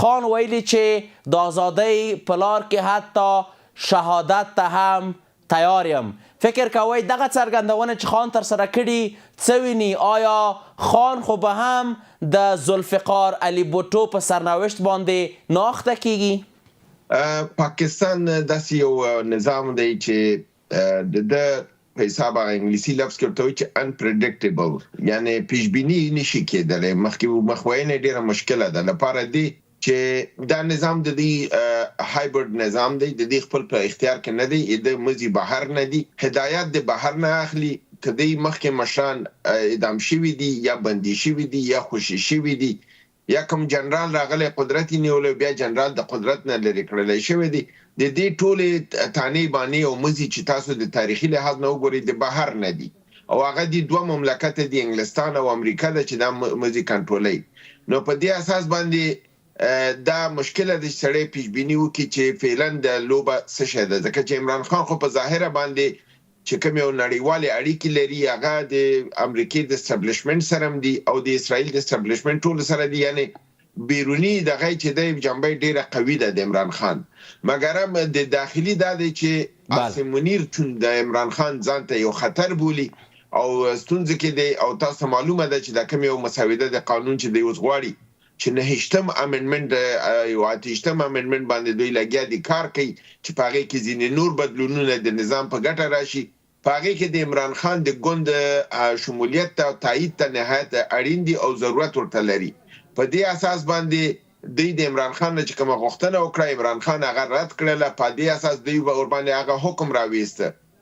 خان ویلی چې د ازادۍ په لار کې حتی شهادت ته هم تیار یم. فکر کوئ دغه څرګندونه چې خان ترسره کړي څه ویني؟ آیا خان خو به هم د ذوالفقار علي بوټو په سرنوشت باندې ناخته کیږي؟ پاکستان داسې یو نظام دی چې د په حساب انګلیسي لفظ کې ورته وایي چې unpredictable، یعنی پیشبیني نشي کېدلی. مخوینه ډیره مشکله ده. لپاره دی چې دا نظام د دې هایبرد نظام دی، د دې خپل په اختیار کې نه دی، د مزي بهر نه دی، هدایت د بهر نه اخلي. کدی مخکې مشران اعدام شوي دي یا بندي شوي دي یا خوشي شوي دي یا کوم جنرال راغلی قدرت یې نیولی بیا جنرال د قدرت نه لرې کړلی شوی دی. د دې ټولې تانې بانې او مزي چې تاسو د تاریخي لحاظ نه وګورئ د بهر نه دي، او هغه دي دوه مملکت دي، انګلستان او امریکا ده چې دا مزي کنټرولوي. نو په دې اساس باندې دا مشکله ده چې سړی پیشبیني وکړي چې فعلا د لوبه څه شی ده، ځکه چې عمران خان خو په ظاهره باندې چې کوم یو نړیوالې اړیکې لري هغه د امریکې د اسټابلیشمنټ سره هم دي او د اسرائیل د اسټابلیشمنټ ټولو سره دي، یعنی بیروني دغه چې د جنبه ډیره قوي ده د عمران خان. مګر هم د داخلي دا دی چې عاصم منیر چون د عمران خان ځان ته یو خطر بولي او ستونزه کې دی، او تاسو معلومه ده چې دا کوم یو مسوده د قانون چې دی اوس غواړي چې 9م امندمنت یو 8م امندمنت باندې دوی لګیا دي کار کوي چې په هغې کې ځینې نور بدلونونه د نظام په ګټه راشي. په هغې کې د عمران خان د ګوند شمولیت ته تایید ته نهایت اړین دي او ضرورت ورته لري. په دې اساس باندې دوی د عمران خان نه چې کومه غوښتنه وکړه عمران خان هغه رد کړله، په دې اساس دوی ورباندې هغه حکم راویسته